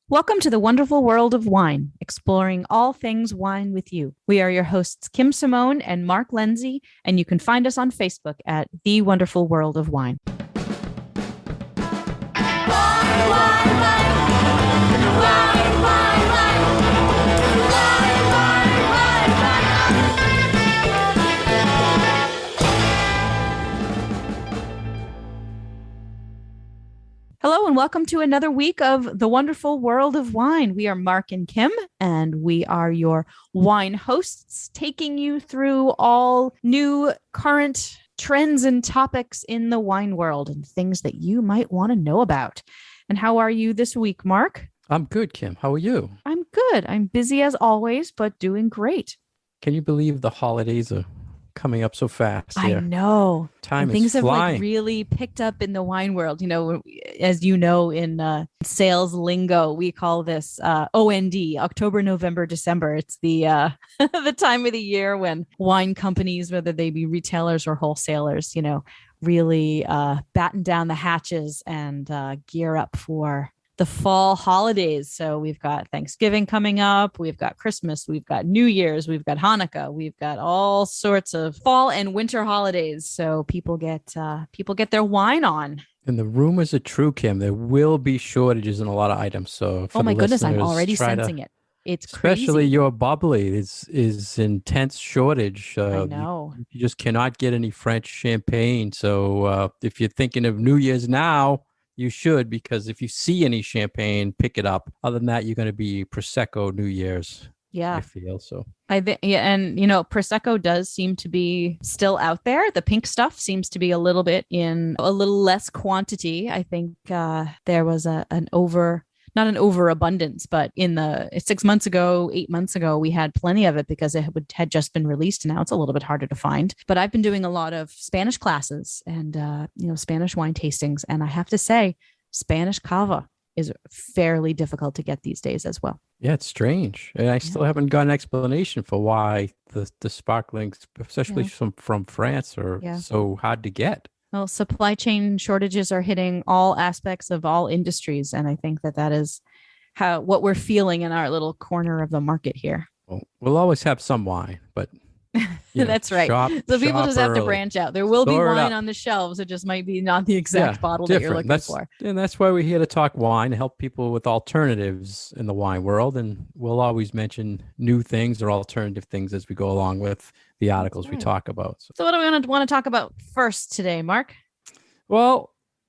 Welcome to the wonderful world of wine, exploring all things wine with you. We are your hosts, Kim Simone and Mark Lindsay, and you can find us on Facebook at The Wonderful World of Wine. Hello and welcome to another week of The Wonderful World of Wine. We are Mark and Kim, and we are your wine hosts, taking you through all new current trends and topics in the wine world and things that you might want to know about. And how are you this week, Mark? I'm good, Kim. How are you? I'm good. I'm busy as always, but doing great. Can you believe the holidays are coming up so fast I here? know. Time and things is flying. have really picked up in the wine world. You know, as you know, in sales lingo, we call this OND, October, November, December. It's the the time of the year when wine companies, whether they be retailers or wholesalers, really batten down the hatches and gear up for the fall holidays. So we've got Thanksgiving coming up, we've got Christmas, we've got New Year's, we've got Hanukkah, we've got all sorts of fall and winter holidays. So people get their wine on. And the rumors are true, Kim. There will be shortages in a lot of items. So oh my goodness, I'm already sensing it. It's especially crazy. your bubbly is intense shortage. I know. You just cannot get any French champagne. So if you're thinking of New Year's now, you should, because if you see any champagne, pick it up. Other than that, you're going to be Prosecco New Year's. Yeah. I feel so. And Prosecco does seem to be still out there. The pink stuff seems to be a little bit in a little less quantity. I think there was not an overabundance, but in the 6 months ago, 8 months ago, we had plenty of it because it had just been released. Now it's a little bit harder to find. But I've been doing a lot of Spanish classes and Spanish wine tastings, and I have to say, Spanish cava is fairly difficult to get these days as well. Yeah, it's strange. And I still haven't got an explanation for why the sparklings, especially from France, are so hard to get. Well, supply chain shortages are hitting all aspects of all industries. And I think that is what we're feeling in our little corner of the market here. Well, we'll always have some wine, but that's right. So people just have to branch out. There will be wine on the shelves. It just might be not the exact bottle that you're looking for. And that's why we're here to talk wine, help people with alternatives in the wine world. And we'll always mention new things or alternative things as we go along with the articles we talk about. So what do we want to talk about first today, Mark? Well,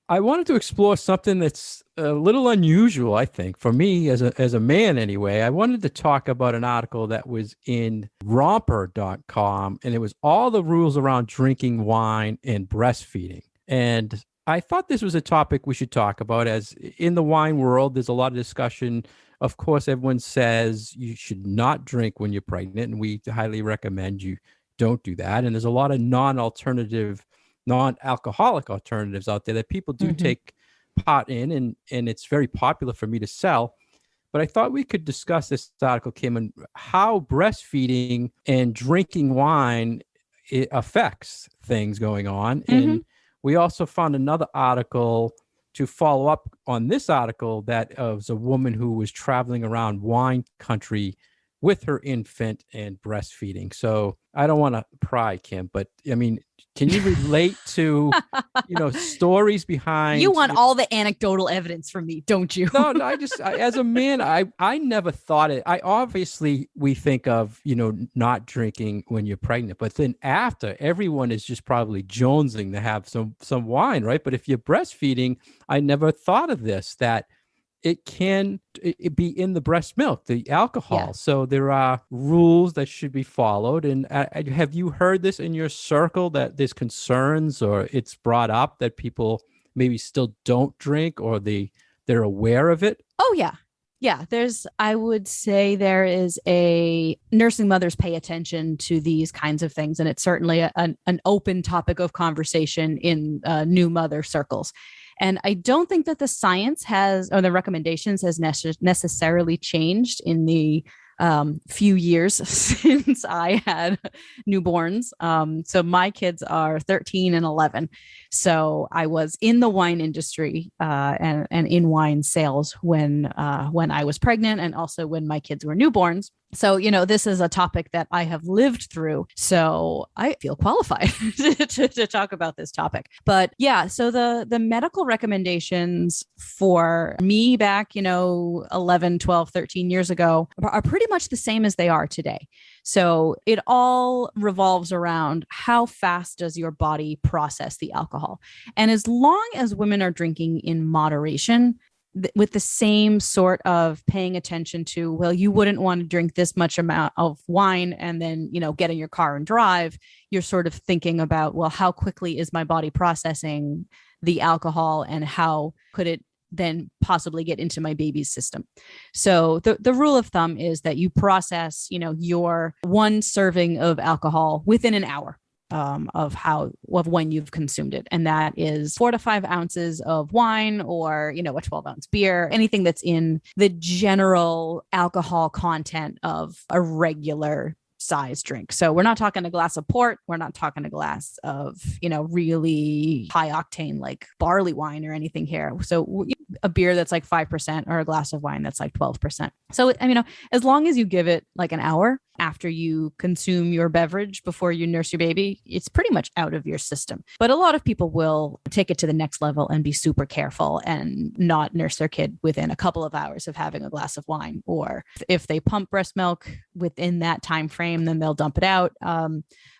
I wanted to explore something that's a little unusual, I think, for me as a man anyway. I wanted to talk about an article that was in romper.com, and it was all the rules around drinking wine and breastfeeding. And I thought this was a topic we should talk about, as in the wine world, there's a lot of discussion. Of course, everyone says you should not drink when you're pregnant, and we highly recommend you don't do that. And there's a lot of non-alcoholic alternatives out there that people do take part in, and it's very popular for me to sell. But I thought we could discuss this article, Kim, and how breastfeeding and drinking wine affects things going on. And we also found another article to follow up on this article that was a woman who was traveling around wine country with her infant and breastfeeding. So I don't want to pry, Kim, but I mean, can you relate to, stories behind? You want all the anecdotal evidence from me, don't you? No, as a man, I never thought it. We think of, not drinking when you're pregnant, but then after, everyone is just probably jonesing to have some wine, right? But if you're breastfeeding, I never thought of this, that it can be in the breast milk, the alcohol. Yeah. So there are rules that should be followed. And have you heard this in your circle, that there's concerns or it's brought up that people maybe still don't drink, or they're aware of it? Oh, yeah. Yeah, I would say there is nursing mothers pay attention to these kinds of things. And it's certainly an open topic of conversation in new mother circles. And I don't think that the science or the recommendations has necessarily changed in the few years since I had newborns. So my kids are 13 and 11. So I was in the wine industry and in wine sales when I was pregnant, and also when my kids were newborns. So, this is a topic that I have lived through. So I feel qualified to talk about this topic. But yeah, so the medical recommendations for me back, 11, 12, 13 years ago are pretty much the same as they are today. So it all revolves around how fast does your body process the alcohol. And as long as women are drinking in moderation, with the same sort of paying attention to, well, you wouldn't want to drink this much amount of wine and then, get in your car and drive. You're sort of thinking about, well, how quickly is my body processing the alcohol, and how could it then possibly get into my baby's system? So the rule of thumb is that you process, your one serving of alcohol within an hour of when you've consumed it. And that is 4 to 5 ounces of wine, or, a 12-ounce beer, anything that's in the general alcohol content of a regular size drink. So we're not talking a glass of port. We're not talking a glass of, really high octane, like barley wine or anything here. So a beer that's like 5%, or a glass of wine that's like 12%. So, as long as you give it like an hour after you consume your beverage before you nurse your baby, it's pretty much out of your system. But a lot of people will take it to the next level and be super careful and not nurse their kid within a couple of hours of having a glass of wine. Or if they pump breast milk within that time frame, then they'll dump it out.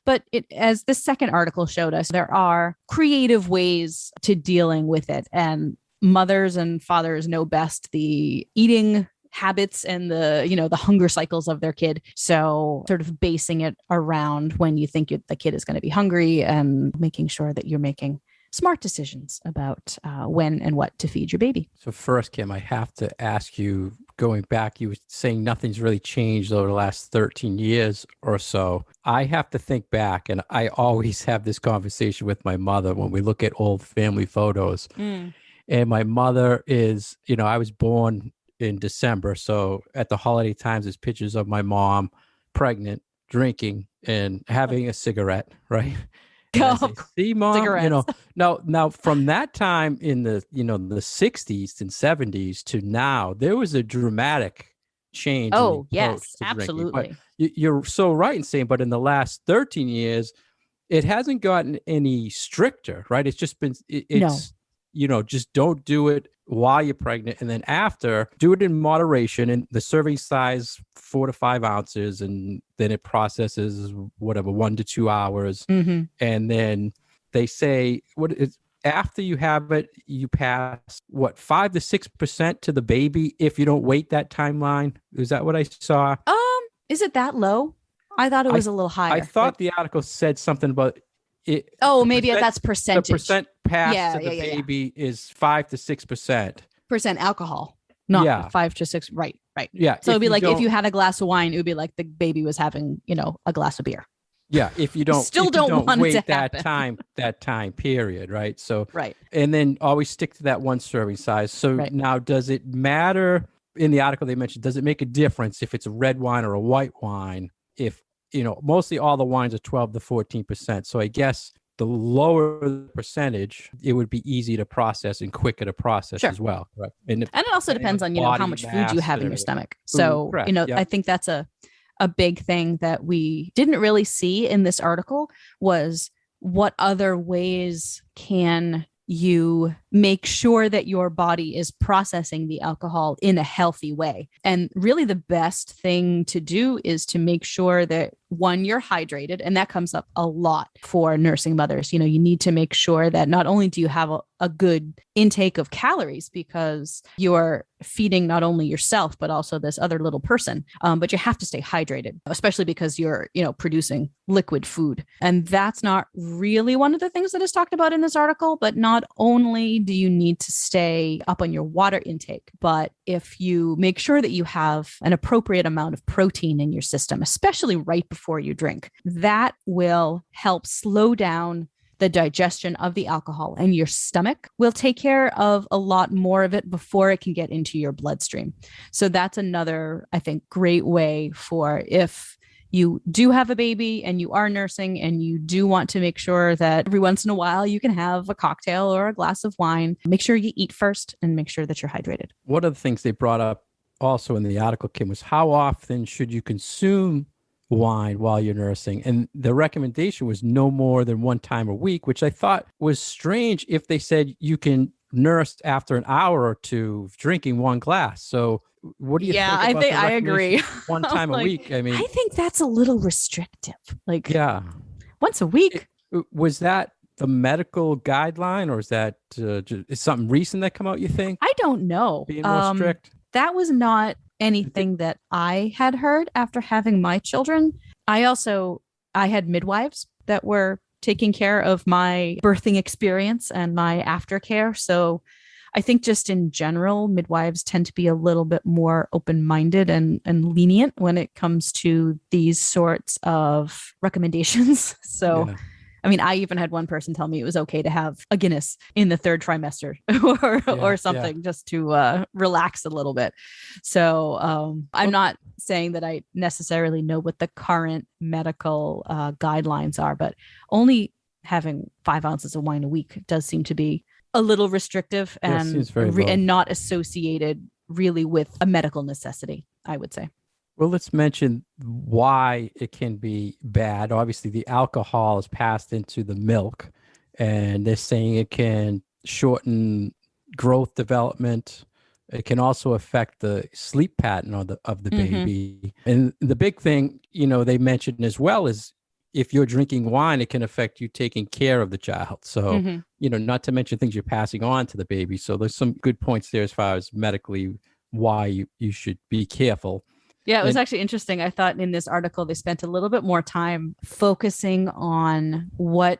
But as the second article showed us, there are creative ways to dealing with it. And mothers and fathers know best the eating habits and the hunger cycles of their kid. So sort of basing it around when you think the kid is going to be hungry, and making sure that you're making smart decisions about when and what to feed your baby. So first, Kim, I have to ask you, going back, you were saying nothing's really changed over the last 13 years or so. I have to think back, and I always have this conversation with my mother when we look at old family photos. And my mother is, I was born in December. So at the holiday times, there's pictures of my mom pregnant, drinking, and having a cigarette, right? See, Mom, Cigarettes. now from that time in the 60s and 70s to now, there was a dramatic change. Oh, yes, absolutely. You're so right in saying, but in the last 13 years, it hasn't gotten any stricter, right? It's just been, just don't do it while you're pregnant. And then after, do it in moderation, and the serving size, 4 to 5 ounces. And then it processes 1 to 2 hours. Mm-hmm. And then they say, after you have it, you pass 5 to 6% to the baby if you don't wait that timeline. Is that what I saw? Is it that low? I thought it was a little higher. I thought the article said something about it. Maybe that's percentage. The percent pass to the baby is 5 to 6%. Percent alcohol, not 5 to 6. Right. Yeah. So it'd be like if you had a glass of wine, it would be like the baby was having, a glass of beer. Yeah. If you don't, want wait it to that time period. Right. So, right. And then always stick to that one serving size. So now, does it matter? In the article they mentioned, does it make a difference if it's a red wine or a white wine? If, mostly all the wines are 12 to 14%. So I guess the lower the percentage, it would be easy to process and quicker to process as well. Right. And it also depends on, how much food you have in your stomach. So, I think that's a big thing that we didn't really see in this article was what other ways can you make sure that your body is processing the alcohol in a healthy way. And really the best thing to do is to make sure that, one, you're hydrated. And that comes up a lot for nursing mothers. You need to make sure that not only do you have a good intake of calories, because you're feeding not only yourself, but also this other little person. But you have to stay hydrated, especially because you're, producing liquid food. And that's not really one of the things that is talked about in this article. But not only do you need to stay up on your water intake, but if you make sure that you have an appropriate amount of protein in your system, especially right before you drink, that will help slow down the digestion of the alcohol, and your stomach will take care of a lot more of it before it can get into your bloodstream. So that's another, I think, great way for if you do have a baby and you are nursing and you do want to make sure that every once in a while you can have a cocktail or a glass of wine, make sure you eat first and make sure that you're hydrated. One of the things they brought up also in the article, Kim, was how often should you consume wine while you're nursing? And the recommendation was no more than one time a week, which I thought was strange if they said you can nurse after an hour or two of drinking one glass. So what do you think about I agree. One time like, a week. I mean, I think that's a little restrictive. Like, yeah, once a week. Was that the medical guideline, or is that is something recent that come out, you think? I don't know. Being more strict? That was not anything that I had heard after having my children. I had midwives that were taking care of my birthing experience and my aftercare. So I think just in general, midwives tend to be a little bit more open-minded and lenient when it comes to these sorts of recommendations. So, yeah. I mean, I even had one person tell me it was okay to have a Guinness in the third trimester or something just to relax a little bit. So I'm not saying that I necessarily know what the current medical guidelines are, but only having 5 ounces of wine a week does seem to be a little restrictive and not associated really with a medical necessity, I would say. Well, let's mention why it can be bad. Obviously, the alcohol is passed into the milk, and they're saying it can shorten growth development. It can also affect the sleep pattern of the baby. And the big thing, they mentioned as well is if you're drinking wine, it can affect you taking care of the child. So, not to mention things you're passing on to the baby. So there's some good points there as far as medically why you should be careful. Yeah, it was actually interesting. I thought in this article, they spent a little bit more time focusing on what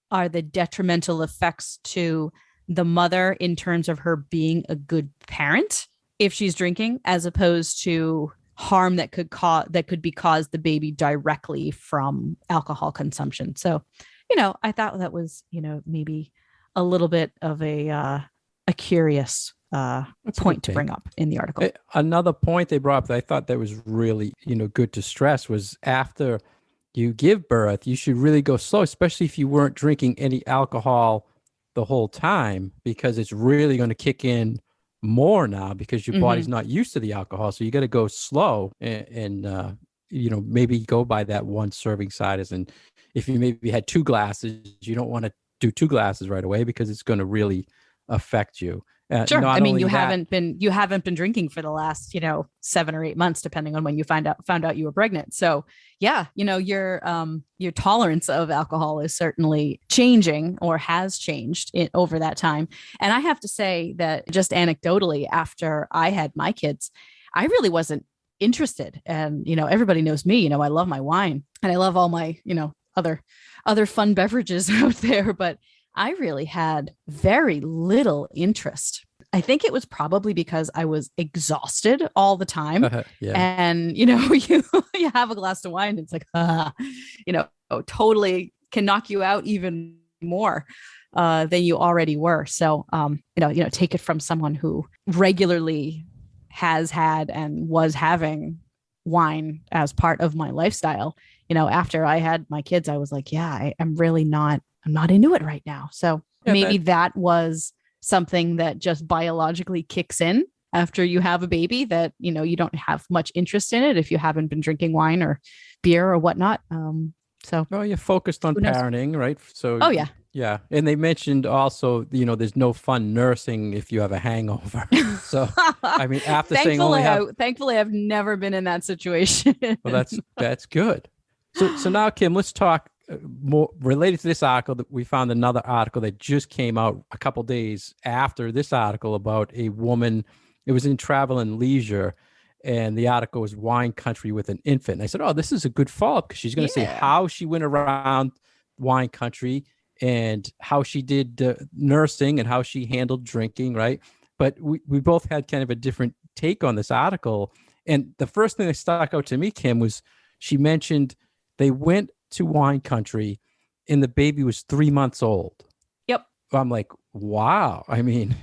are the detrimental effects to the mother in terms of her being a good parent if she's drinking, as opposed to harm that could be caused the baby directly from alcohol consumption. So, I thought that was, maybe a little bit of a curious point to bring up in the article. Another point they brought up that I thought that was really, good to stress was after you give birth, you should really go slow, especially if you weren't drinking any alcohol the whole time, because it's really going to kick in more now because your body's not used to the alcohol. So you got to go slow and maybe go by that one serving size. And if you maybe had 2 glasses, you don't want to do 2 glasses right away because it's going to really affect you. Sure. I mean, you haven't been drinking for the last, 7 or 8 months, depending on when you found out you were pregnant. So yeah, your tolerance of alcohol is certainly changing or has changed over that time. And I have to say that just anecdotally, after I had my kids, I really wasn't interested. And, everybody knows me, I love my wine and I love all my, other fun beverages out there, but I really had very little interest. I think it was probably because I was exhausted all the time. And, you have a glass of wine. It's like, totally can knock you out even more than you already were. So, take it from someone who regularly has had and was having wine as part of my lifestyle. After I had my kids, I was like, I'm not into it right now. So maybe that was something that just biologically kicks in after you have a baby, that, you don't have much interest in it if you haven't been drinking wine or beer or whatnot. Well, you're focused on parenting, right? So, yeah. And they mentioned also, there's no fun nursing if you have a hangover. So, I mean, after thankfully, I've never been in that situation. Well, that's good. So now, Kim, let's talk more related to this article. That we found another article that just came out a couple days after this article about a woman. It was in Travel and Leisure, and the article was Wine Country with an Infant. And I said, oh, this is a good follow-up because she's going to say how she went around wine country and how she did nursing and how she handled drinking, right? But we both had kind of a different take on this article. And the first thing that stuck out to me, Kim, was she mentioned they went to wine country and the baby was 3 months old. Yep. I'm like, wow. I mean,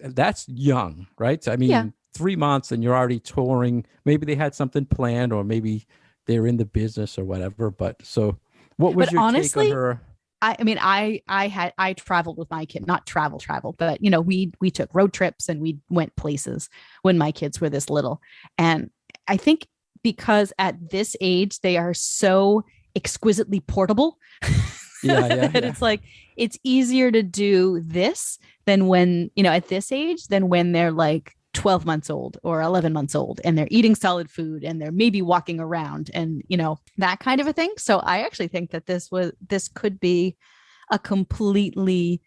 that's young, right? So, I mean, 3 months and you're already touring. Maybe they had something planned, or maybe they're in the business or whatever. But so what was But your honestly, take on her? I traveled with my kid, not travel, but we took road trips and we went places when my kids were this little. And I think because at this age they are so exquisitely portable. And it's like it's easier to do this than when, at this age than when they're like 12 months old or 11 months old and they're eating solid food and they're maybe walking around and that kind of a thing. So I actually think that this could be a completely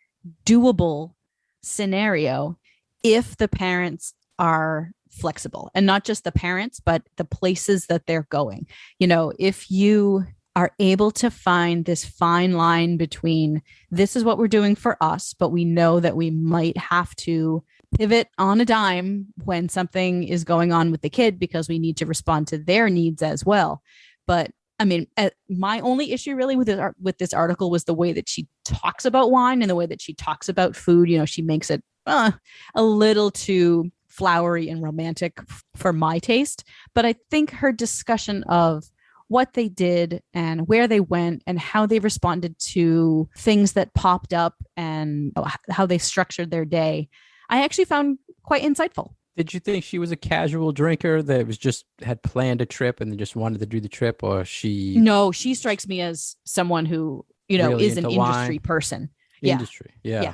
doable scenario if the parents are flexible, and not just the parents but the places that they're going. If you are able to find this fine line between this is what we're doing for us, but we know that we might have to pivot on a dime when something is going on with the kid because we need to respond to their needs as well. But I mean, my only issue really with this article was the way that she talks about wine and the way that she talks about food. She makes it a little too flowery and romantic for my taste. But I think her discussion of what they did and where they went and how they responded to things that popped up and how they structured their day, I actually found quite insightful. Did you think she was a casual drinker that was just had planned a trip and then just wanted to do the trip, or she? No, she strikes me as someone who, really is an industry person. Industry. Yeah.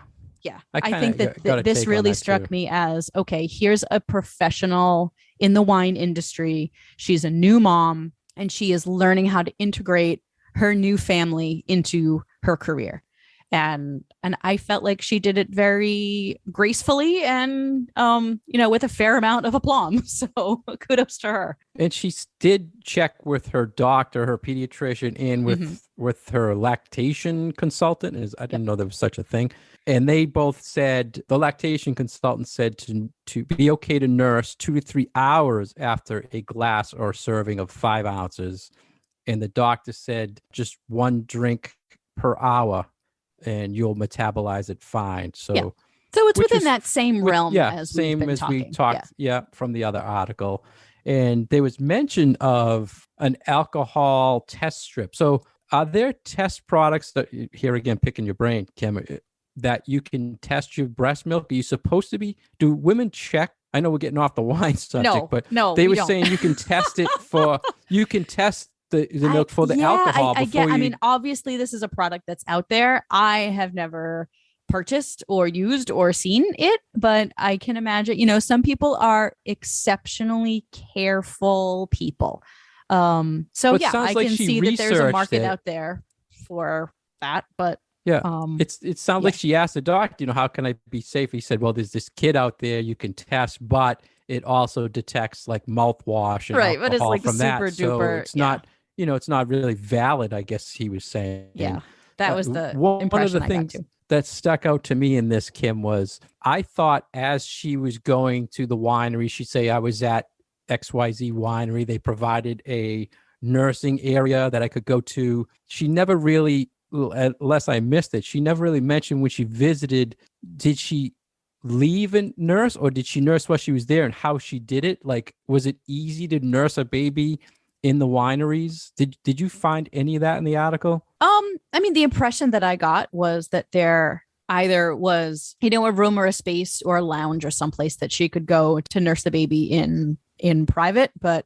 I think that this really struck me as, okay, here's a professional in the wine industry. She's a new mom and she is learning how to integrate her new family into her career. And I felt like she did it very gracefully and, with a fair amount of aplomb. So kudos to her. And she did check with her doctor, her pediatrician, and with her lactation consultant. I didn't know there was such a thing. And they both said, the lactation consultant said to be okay to nurse 2 to 3 hours after a glass or serving of 5 ounces. And the doctor said just 1 drink per hour and you'll metabolize it fine. So it's within that same realm as we talked from the other article. And there was mention of an alcohol test strip. So are there test products that, here again, picking your brain, Kim, that you can test your breast milk? Are you supposed to be? Do women check? I know we're getting off the wine subject, but they were saying you can test it you can test the milk for the alcohol. I mean, obviously this is a product that's out there. I have never purchased or used or seen it, but I can imagine, some people are exceptionally careful people. I can see that there's a market out there for that, but it sounds like she asked the doctor, how can I be safe? He said, well, there's this kit out there you can test, but it also detects like mouthwash and alcohol but it's like from super that. duper, so it's not, it's not really valid, I guess he was saying. Yeah, that was the one impression of the things that stuck out to me in this, Kim, was I thought as she was going to the winery, she'd say, I was at XYZ winery. They provided a nursing area that I could go to. She never really, unless I missed it, she never really mentioned when she visited, did she leave and nurse, or did she nurse while she was there, and how she did it? Like, was it easy to nurse a baby in the wineries? Did you find any of that in the article? I mean, the impression that I got was that there either was, a room or a space or a lounge or someplace that she could go to nurse the baby in private. But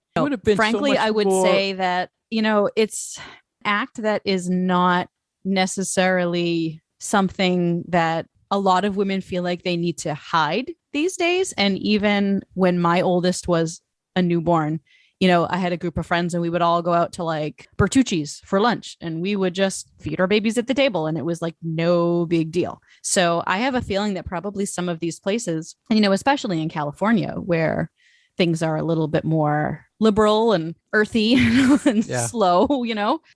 frankly, I would say that, it's an act that is not necessarily something that a lot of women feel like they need to hide these days. And even when my oldest was a newborn, I had a group of friends and we would all go out to like Bertucci's for lunch and we would just feed our babies at the table. And it was like no big deal. So I have a feeling that probably some of these places, especially in California, where things are a little bit more liberal and earthy and slow,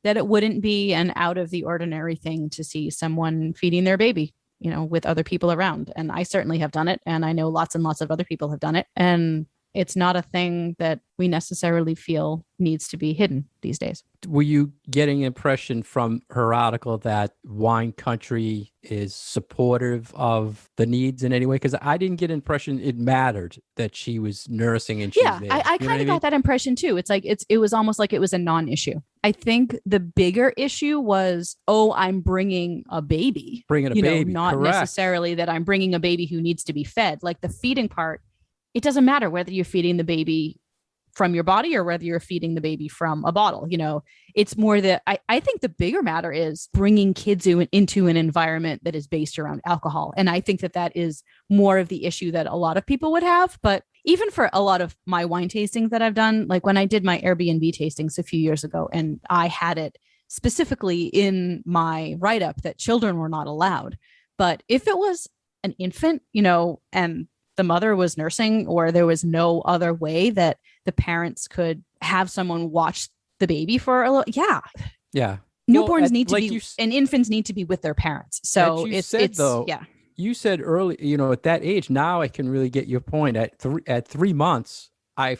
that it wouldn't be an out of the ordinary thing to see someone feeding their baby, with other people around. And I certainly have done it. And I know lots and lots of other people have done it. And it's not a thing that we necessarily feel needs to be hidden these days. Were you getting impression from her article that Wine Country is supportive of the needs in any way? Because I didn't get impression it mattered that she was nursing and she's there. I kind of got that impression too. It's like it was almost like it was a non-issue. I think the bigger issue was, I'm bringing a baby. Bringing a baby, not correct. necessarily that I'm bringing a baby who needs to be fed. Like the feeding part, it doesn't matter whether you're feeding the baby from your body or whether you're feeding the baby from a bottle. It's more that I think the bigger matter is bringing kids into an environment that is based around alcohol. And I think that is more of the issue that a lot of people would have. But even for a lot of my wine tastings that I've done, like when I did my Airbnb tastings a few years ago, and I had it specifically in my write-up that children were not allowed. But if it was an infant, and the mother was nursing, or there was no other way that the parents could have someone watch the baby for a little. Yeah. Newborns need to be, and infants need to be with their parents. So you said early, at that age, now I can really get your point. At 3 months, I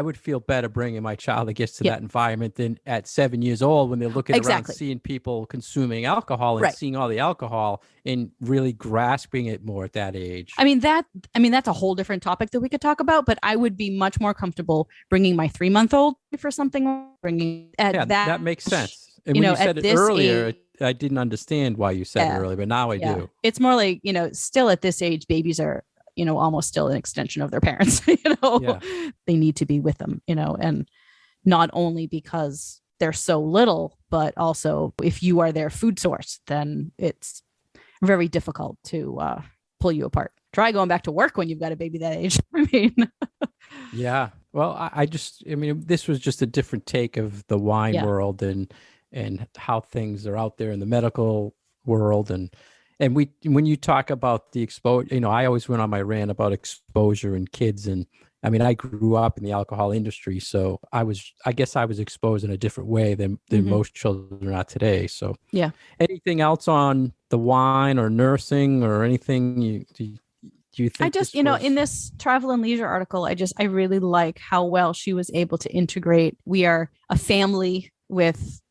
would feel better bringing my child, I guess, to that environment than at 7 years old when they're looking around, seeing people consuming alcohol and seeing all the alcohol and really grasping it more at that age. I mean, that's a whole different topic that we could talk about, but I would be much more comfortable bringing my 3-month-old for something, that makes sense. And when you said it earlier, age, I didn't understand why you said it earlier, but now I do. It's more like, still at this age, babies are, almost still an extension of their parents. They need to be with them, and not only because they're so little, but also if you are their food source, then it's very difficult to pull you apart. Try going back to work when you've got a baby that age. I mean, yeah. Well, I mean, this was just a different take of the wine world and how things are out there in the medical world. And when you talk about the exposure, I always went on my rant about exposure in kids. And I mean, I grew up in the alcohol industry, so I guess I was exposed in a different way than most children are today. So anything else on the wine or nursing or anything do you think? I just, in this travel and leisure article, I really like how well she was able to integrate. We are a family with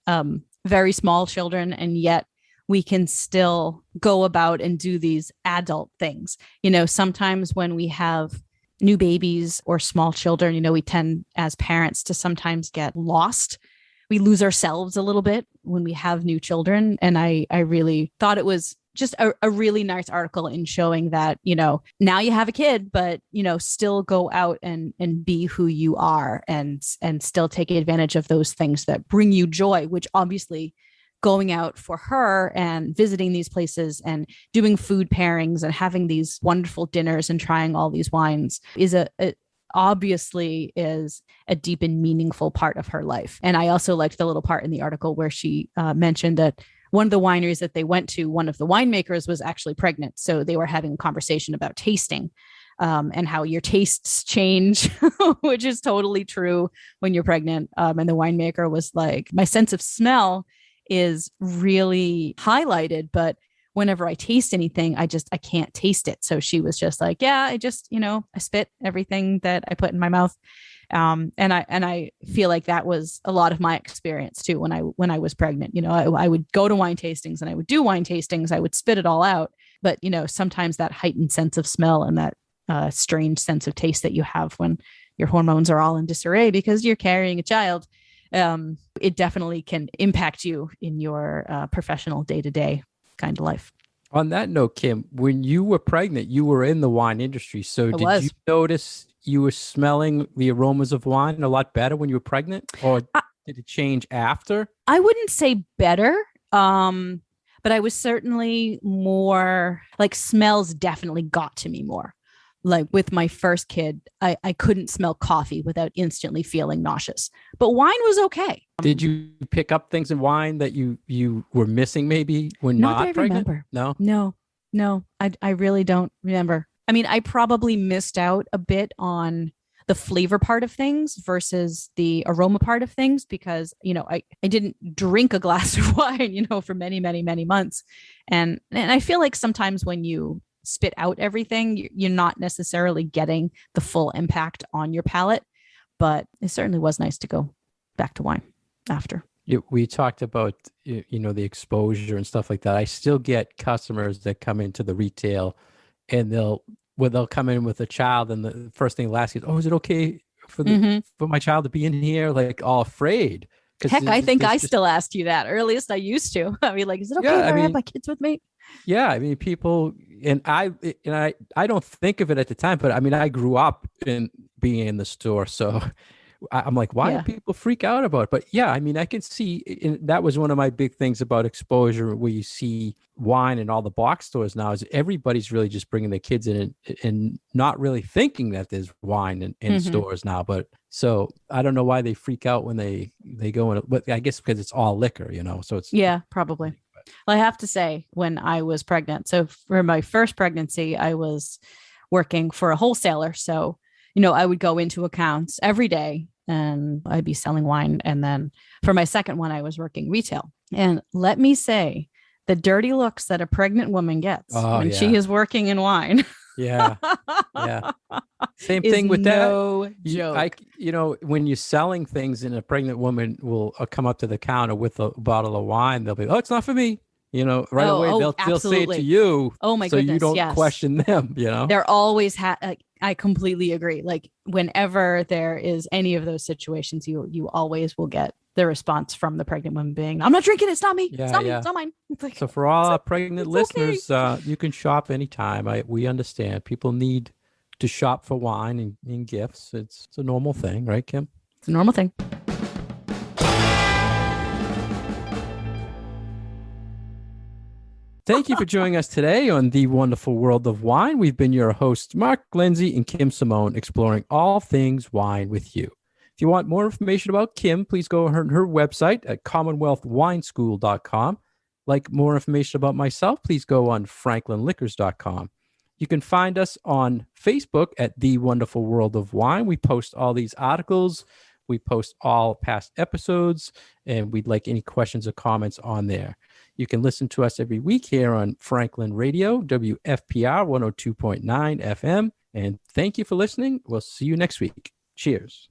very small children, and yet we can still go about and do these adult things. Sometimes when we have new babies or small children, we tend as parents to sometimes get lost. We lose ourselves a little bit when we have new children. And I really thought it was just a really nice article in showing that, now you have a kid, but, still go out and be who you are and still take advantage of those things that bring you joy, which obviously going out for her and visiting these places and doing food pairings and having these wonderful dinners and trying all these wines is obviously is a deep and meaningful part of her life. And I also liked the little part in the article where she mentioned that one of the wineries that they went to, one of the winemakers was actually pregnant. So they were having a conversation about tasting and how your tastes change, which is totally true when you're pregnant. And the winemaker was like, my sense of smell is really highlighted, but whenever I taste anything, I can't taste it. So she was just like, I spit everything that I put in my mouth. And I feel like that was a lot of my experience too. When I was pregnant, I would go to wine tastings and I would do wine tastings. I would spit it all out. But, sometimes that heightened sense of smell and that strange sense of taste that you have when your hormones are all in disarray because you're carrying a child, it definitely can impact you in your professional day-to-day kind of life. On that note, Kim, when you were pregnant, you were in the wine industry. So did you notice you were smelling the aromas of wine a lot better when you were pregnant, or did it change after? I wouldn't say better, but I was certainly more like smells definitely got to me more. Like with my first kid, I couldn't smell coffee without instantly feeling nauseous, but wine was okay. Did you pick up things in wine that you were missing maybe when not pregnant? Remember. No, I really don't remember. I mean, I probably missed out a bit on the flavor part of things versus the aroma part of things because, I didn't drink a glass of wine, for many, many, many months. And I feel like sometimes when you spit out everything, you're not necessarily getting the full impact on your palate. But it certainly was nice to go back to wine after. We talked about, the exposure and stuff like that. I still get customers that come into the retail and they'll come in with a child, and the first thing they'll ask is, "Oh, is it okay for my child to be in here?" Like, all afraid. Heck, I think I still asked you that. Or at least I used to. I mean, like, is it okay if I have my kids with me? Yeah, I mean, people, and I don't think of it at the time, but I mean, I grew up in being in the store, so I'm like, why do people freak out about it? But yeah, I mean, I can see, and that was one of my big things about exposure, where you see wine in all the box stores now, is everybody's really just bringing their kids in and not really thinking that there's wine in stores now. But so I don't know why they freak out when they go in, but I guess because it's all liquor, so it's. Yeah, probably. Well, I have to say, when I was pregnant, so for my first pregnancy, I was working for a wholesaler. So, I would go into accounts every day and I'd be selling wine. And then for my second one, I was working retail. And let me say, the dirty looks that a pregnant woman gets when she is working in wine. Yeah. Same thing with no that. Joke. When you're selling things and a pregnant woman will come up to the counter with a bottle of wine, they'll be, "Oh, it's not for me." Right away, they'll say it to you. Oh my goodness. So you don't question them, They're always, I completely agree. Like, whenever there is any of those situations, you always will get the response from the pregnant woman being, "I'm not drinking. It's not me. It's not me. It's not mine." It's like, so for all our pregnant listeners, you can shop anytime. We understand people need to shop for wine and gifts. It's a normal thing, right, Kim? It's a normal thing. Thank you for joining us today on The Wonderful World of Wine. We've been your hosts, Mark Lindsay and Kim Simone, exploring all things wine with you. If you want more information about Kim, please go on her website at commonwealthwineschool.com. Like more information about myself, please go on franklinliquors.com. You can find us on Facebook at The Wonderful World of Wine. We post all these articles. We post all past episodes, and we'd like any questions or comments on there. You can listen to us every week here on Franklin Radio, WFPR 102.9 FM. And thank you for listening. We'll see you next week. Cheers.